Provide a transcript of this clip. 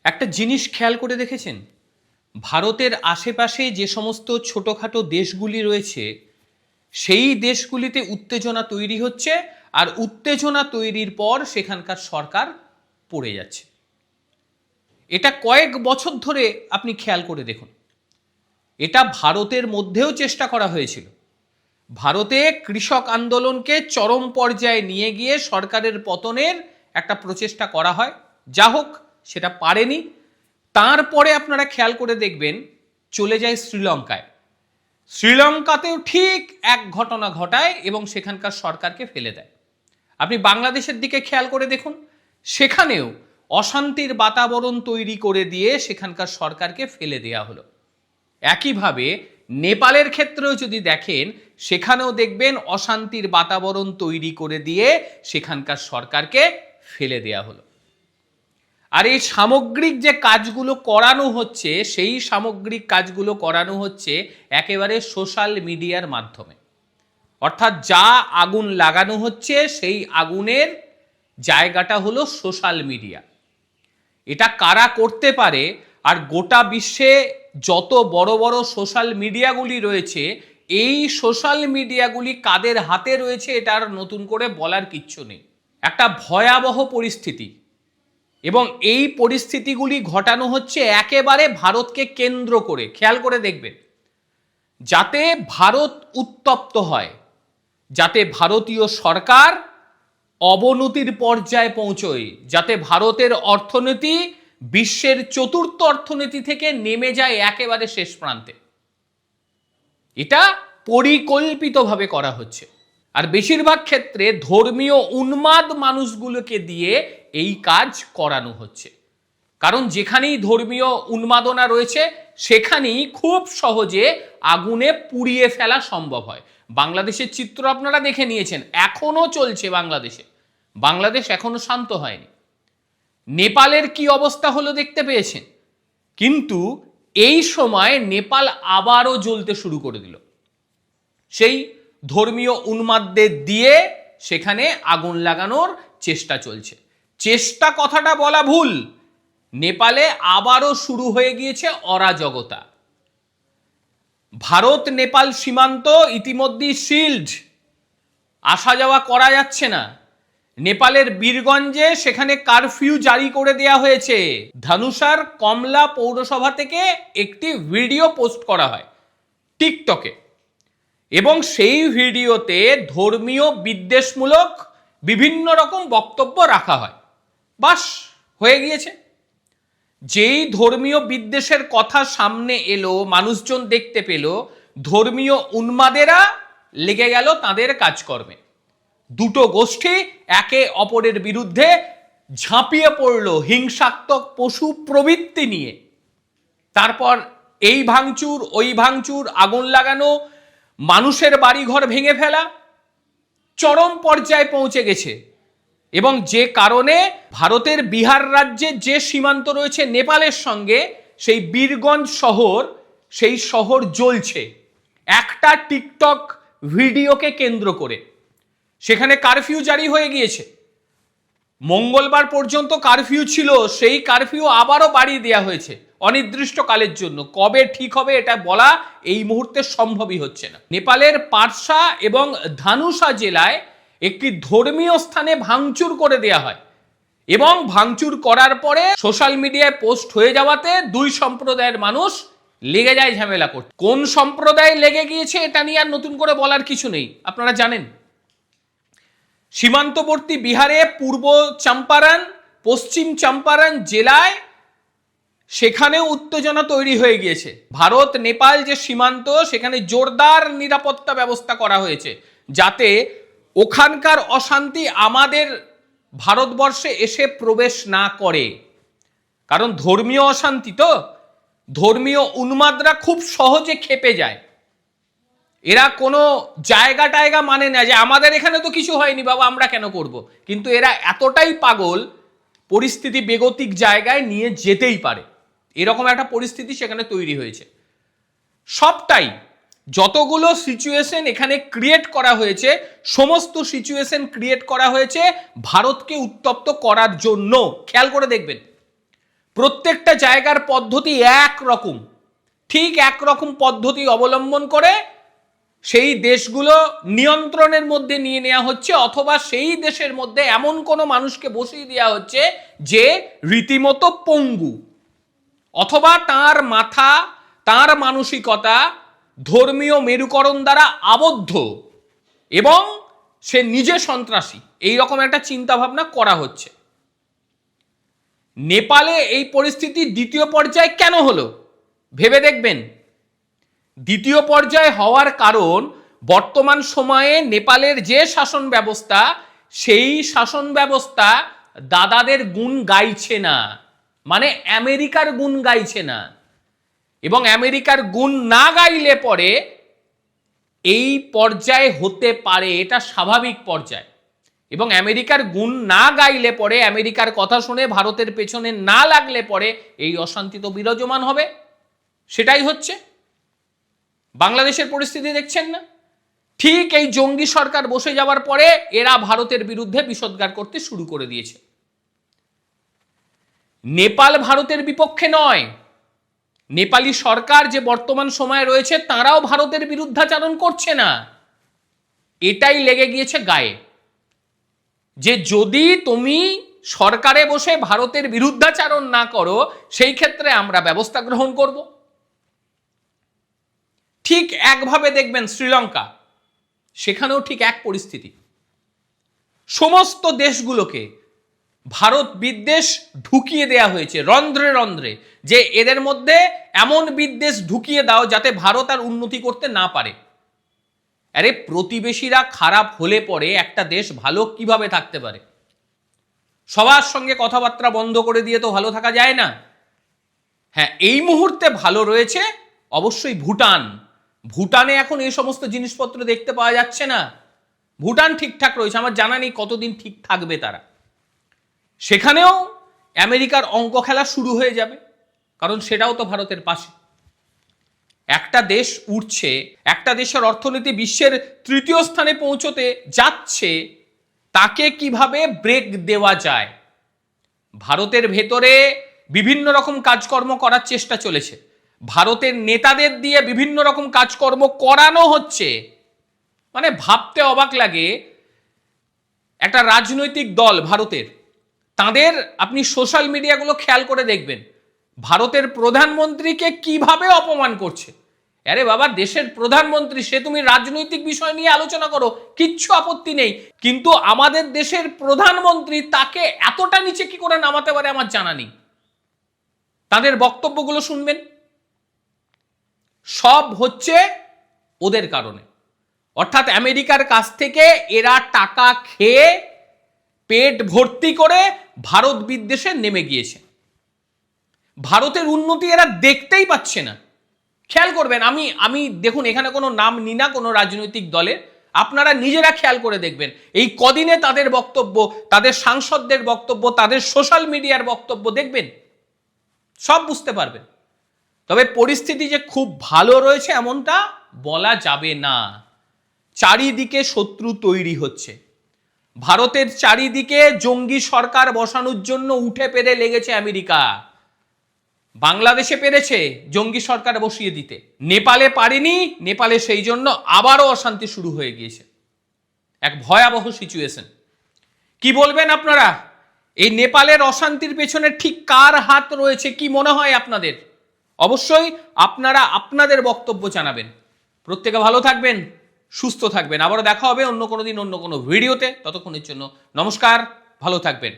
একটা জিনিস খেয়াল করে দেখেছেন, ভারতের আশেপাশে যে সমস্ত ছোটোখাটো দেশগুলি রয়েছে সেই দেশগুলিতে উত্তেজনা তৈরি হচ্ছে, আর উত্তেজনা তৈরির পর সেখানকার সরকার পড়ে যাচ্ছে। এটা কয়েক বছর ধরে আপনি খেয়াল করে দেখুন। এটা ভারতের মধ্যেও চেষ্টা করা হয়েছিল। ভারতে কৃষক আন্দোলনকে চরম পর্যায়ে নিয়ে গিয়ে সরকারের পতনের একটা প্রচেষ্টা করা হয়, যা হোক সেটা পারেনি। তারপরে আপনারা খেয়াল করে দেখবেন চলে যায় শ্রীলঙ্কায়। শ্রীলঙ্কাতেও ঠিক এক ঘটনা ঘটায় এবং সেখানকার সরকারকে ফেলে দেয়। আপনি বাংলাদেশের দিকে খেয়াল করে দেখুন, সেখানেও অশান্তির বাতাবরণ তৈরি করে দিয়ে সেখানকার সরকারকে ফেলে দেয়া হলো। একইভাবে নেপালের ক্ষেত্রেও যদি দেখেন, সেখানেও দেখবেন অশান্তির বাতাবরণ তৈরি করে দিয়ে সেখানকার সরকারকে ফেলে দেয়া হলো। আর এই সামগ্রিক যে কাজগুলো করানো হচ্ছে, সেই সামগ্রিক কাজগুলো করানো হচ্ছে একেবারে সোশ্যাল মিডিয়ার মাধ্যমে। অর্থাৎ যা আগুন লাগানো হচ্ছে সেই আগুনের জায়গাটা হলো সোশ্যাল মিডিয়া। এটা কারা করতে পারে, আর গোটা বিশ্বে যত বড় বড় সোশ্যাল মিডিয়াগুলি রয়েছে, এই সোশ্যাল মিডিয়াগুলি কাদের হাতে রয়েছে এটা আর নতুন করে বলার কিচ্ছু নেই। একটা ভয়াবহ পরিস্থিতি, এবং এই পরিস্থিতিগুলি ঘটানো হচ্ছে একেবারে ভারতকে কেন্দ্র করে। খেয়াল করে দেখবেন, যাতে ভারত উত্তপ্ত হয়, যাতে ভারতীয় সরকার অবনতির পর্যায়ে পৌঁছয়, যাতে ভারতের অর্থনীতি বিশ্বের চতুর্থ অর্থনীতি থেকে নেমে যায় একেবারে শেষ প্রান্তে। এটা পরিকল্পিতভাবে করা হচ্ছে। আর বেশিরভাগ ক্ষেত্রে ধর্মীয় উন্মাদ মানুষগুলোকে দিয়ে এই কাজ করানো হচ্ছে। কারণ যেখানেই ধর্মীয় উন্মাদনা রয়েছে সেখানেই খুব সহজে আগুনে পুড়িয়ে ফেলা সম্ভব হয়। বাংলাদেশের চিত্র আপনারা দেখে নিয়েছেন, এখনো চলছে বাংলাদেশে। বাংলাদেশ এখনো শান্ত হয়নি। নেপালের কি অবস্থা হলো দেখতে পেয়েছেন, কিন্তু এই সময় নেপাল আবারও জ্বলতে শুরু করে দিল। সেই ধর্মীয় উন্মাদদের দিয়ে সেখানে আগুন লাগানোর চেষ্টা চলছে। চেষ্টা কথাটা বলা ভুল, নেপালে আবারও শুরু হয়ে গিয়েছে অরাজকতা। ভারত নেপাল সীমান্ত ইতিমধ্যেই সিল্ড, আসা যাওয়া করা যাচ্ছে না। নেপালের বীরগঞ্জে সেখানে কারফিউ জারি করে দেয়া হয়েছে। ধনুষার কমলা পৌরসভা থেকে একটি ভিডিও পোস্ট করা হয় টিকটকে, এবং সেই ভিডিওতে ধর্মীয় বিদ্বেষমূলক বিভিন্ন রকম বক্তব্য রাখা হয়। বাস হয়ে গিয়েছে। যেই ধর্মীয় বিদ্বেষের কথা সামনে এলো, মানুষজন দেখতে পেল, ধর্মীয় উন্মাদেরা লেগে গেল তাদের কাজকর্মে। দুটো গোষ্ঠী একে অপরের বিরুদ্ধে ঝাঁপিয়ে পড়ল হিংসাত্মক পশু প্রবৃত্তি নিয়ে। তারপর এই ভাঙচুর, ওই ভাঙচুর, আগুন লাগানো, মানুষের বাড়িঘর ভেঙে ফেলা চরম পর্যায়ে পৌঁছে গেছে। এবং যে কারণে ভারতের বিহার রাজ্যে যে সীমান্ত রয়েছে নেপালের সঙ্গে, সেই বীরগঞ্জ শহর, সেই শহর জ্বলছে একটা টিকটক ভিডিওকে কেন্দ্র করে। সেখানে কারফিউ জারি হয়ে গিয়েছে। মঙ্গলবার পর্যন্ত কারফিউ ছিল, সেই কারফিউ আবারও বাড়িয়ে দেওয়া হয়েছে অনির্দিষ্টকালের জন্য। কবে ঠিক হবে এটা বলা এই মুহূর্তে সম্ভবই হচ্ছে না। নেপালের পারসা এবং ধানুষা জেলায় একটি ধর্মীয় স্থানে ভাঙচুর করে দেয়া হয়, এবং ভাঙচুর করার পরে সোশ্যাল মিডিয়ায় পোস্ট হয়ে যাওয়াতে দুই সম্প্রদায়ের মানুষ লেগে যায় ঝামেলা করতে। কোন সম্প্রদায় লেগে গিয়েছে এটা নিয়ে আর নতুন করে বলার কিছু নেই, আপনারা জানেন। সীমান্তবর্তী বিহারে পূর্ব চম্পারণ, পশ্চিম চম্পারণ জেলায় সেখানেও উত্তেজনা তৈরি হয়ে গিয়েছে। ভারত নেপাল যে সীমান্ত, সেখানে জোরদার নিরাপত্তা ব্যবস্থা করা হয়েছে, যাতে ওখানকার অশান্তি আমাদের ভারতবর্ষে এসে প্রবেশ না করে। কারণ ধর্মীয় অশান্তি তো, ধর্মীয় উন্মাদরা খুব সহজে খেপে যায়। এরা কোনো জায়গা টায়গা মানে না, যে আমাদের এখানে তো কিছু হয়নি বাবা, আমরা কেন করব। কিন্তু এরা এতটাই পাগল, পরিস্থিতি বেগতিক জায়গায় নিয়ে যেতেই পারে। এরকম একটা পরিস্থিতি সেখানে তৈরি হয়েছে। সবটাই, যতগুলো সিচুয়েশন এখানে ক্রিয়েট করা হয়েছে, সমস্ত সিচুয়েশন ক্রিয়েট করা হয়েছে ভারতকে উত্তপ্ত করার জন্য। খেয়াল করে দেখবেন, প্রত্যেকটা জায়গার পদ্ধতি একরকম, ঠিক একরকম পদ্ধতি অবলম্বন করে সেই দেশগুলো নিয়ন্ত্রণের মধ্যে নিয়ে নেওয়া হচ্ছে, অথবা সেই দেশের মধ্যে এমন কোনো মানুষকে বসিয়ে দেওয়া হচ্ছে যে রীতিমতো পঙ্গু, অথবা তার মাথা, তার মানসিকতা ধর্মীয় মেরুকরণ দ্বারা আবদ্ধ এবং সে নিজে সন্ত্রাসী, এই রকম একটা চিন্তা ভাবনা করা হচ্ছে। নেপালে এই পরিস্থিতি দ্বিতীয় পর্যায়ে কেন হলো ভেবে দেখবেন। দ্বিতীয় পর্যায়ে হওয়ার কারণ, বর্তমান সময়ে নেপালের যে শাসন ব্যবস্থা, সেই শাসন ব্যবস্থা দাদাদের গুণ গাইছে না, মানে আমেরিকার গুণ গাইছে না। এবং আমেরিকার গুণ না গাইলে পরে এই পর্যায়ে হতে পারে, এটা স্বাভাবিক পর্যায়। এবং আমেরিকার গুণ না গাইলে পরে, আমেরিকার কথা শুনে ভারতের পেছনে না লাগলে পরে এই অশান্তি তো বিরাজমান হবে। সেটাই হচ্ছে। বাংলাদেশের পরিস্থিতি দেখছেন না? ঠিক এই জঙ্গি সরকার বসে যাওয়ার পরে এরা ভারতের বিরুদ্ধে বিষোদ্গার করতে শুরু করে দিয়েছে। নেপাল ভারতের বিপক্ষে নয়, নেপালি সরকার যে বর্তমান সময়ে রয়েছে তারাও ভারতের বিরুদ্ধাচরণ করছে না, এটাই লেগে গিয়েছে গায়ে যে যদি তুমি সরকারে বসে ভারতের বিরুদ্ধাচরণ না করো সেই ক্ষেত্রে আমরা ব্যবস্থা গ্রহণ করব। ঠিক একভাবে দেখবেন শ্রীলঙ্কা, সেখানেও ঠিক এক পরিস্থিতি। সমস্ত দেশগুলোকে ভারত বিদ্বেষ ঢুকিয়ে দেয়া হয়েছে রন্ধ্রে রন্ধ্রে, যে এদের মধ্যে এমন বিদ্বেষ ঢুকিয়ে দাও যাতে ভারত আর উন্নতি করতে না পারে। আরে প্রতিবেশীরা খারাপ হলে পরে একটা দেশ ভালো কিভাবে থাকতে পারে? সবার সঙ্গে কথাবার্তা বন্ধ করে দিয়ে তো ভালো থাকা যায় না। হ্যাঁ, এই মুহূর্তে ভালো রয়েছে অবশ্যই ভুটান। ভুটানে এখন এই সমস্ত জিনিসপত্র দেখতে পাওয়া যাচ্ছে না। ভুটান ঠিকঠাক রয়েছে, আমার জানা নেই কতদিন ঠিক থাকবে তারা। সেখানেও আমেরিকার অঙ্ক খেলা শুরু হয়ে যাবে, কারণ সেটাও তো ভারতের পাশে। একটা দেশ উঠছে, একটা দেশের অর্থনীতি বিশ্বের তৃতীয় স্থানে পৌঁছতে যাচ্ছে, তাকে কিভাবে ব্রেক দেওয়া যায়? ভারতের ভেতরে বিভিন্ন রকম কাজকর্ম করার চেষ্টা চলেছে, ভারতের নেতাদের দিয়ে বিভিন্ন রকম কাজকর্ম করানো হচ্ছে। মানে ভাবতে অবাক লাগে, একটা রাজনৈতিক দল ভারতের, তাদের আপনি সোশ্যাল মিডিয়াগুলো খেয়াল করে দেখবেন, ভারতের প্রধানমন্ত্রীকে কিভাবে অপমান করছে। আরে বাবা, দেশের প্রধানমন্ত্রী, সে তুমি রাজনৈতিক বিষয় নিয়ে আলোচনা করো, কিচ্ছু আপত্তি নেই, কিন্তু আমাদের দেশের প্রধানমন্ত্রী তাকে এতটা নিচে কি করে নামাতে পারে আমার জানা নেই। তাদের বক্তব্যগুলো শুনবেন, সব হচ্ছে ওদের কারণে। অর্থাৎ আমেরিকার কাছ থেকে এরা টাকা খেয়ে পেট ভর্তি করে ভারত বিদ্বেষে নেমে গিয়েছে। ভারতের উন্নতি এরা দেখতেই পাচ্ছে না। খেয়াল করবেন, আমি দেখুন, এখানে কোনো নাম নি না কোনো রাজনৈতিক দলের, আপনারা নিজেরা খেয়াল করে দেখবেন এই কদিনে তাদের বক্তব্য, তাদের সাংসদদের বক্তব্য, তাদের সোশ্যাল মিডিয়ার বক্তব্য দেখবেন, সব বুঝতে পারবেন। তবে পরিস্থিতি যে খুব ভালো রয়েছে এমনটা বলা যাবে না। চারিদিকে শত্রু তৈরি হচ্ছে। ভারতের চারিদিকে জঙ্গি সরকার বসানোর জন্য উঠে পেরে লেগেছে আমেরিকা। বাংলাদেশে পেরেছে জঙ্গি সরকার বসিয়ে দিতে, নেপালে পারেনি। নেপালে সেই জন্য আবারও অশান্তি শুরু হয়ে গিয়েছে, এক ভয়াবহ সিচুয়েশন। কি বলবেন আপনারা? এই নেপালের অশান্তির পেছনে ঠিক কার হাত রয়েছে কি মনে হয় আপনাদের? অবশ্যই আপনারা আপনাদের বক্তব্য জানাবেন। প্রত্যেকে ভালো থাকবেন, সুস্থ থাকবেন। আবারও দেখা হবে অন্য কোনো দিন অন্য কোনো ভিডিওতে। ততক্ষণের জন্য নমস্কার, ভালো থাকবেন।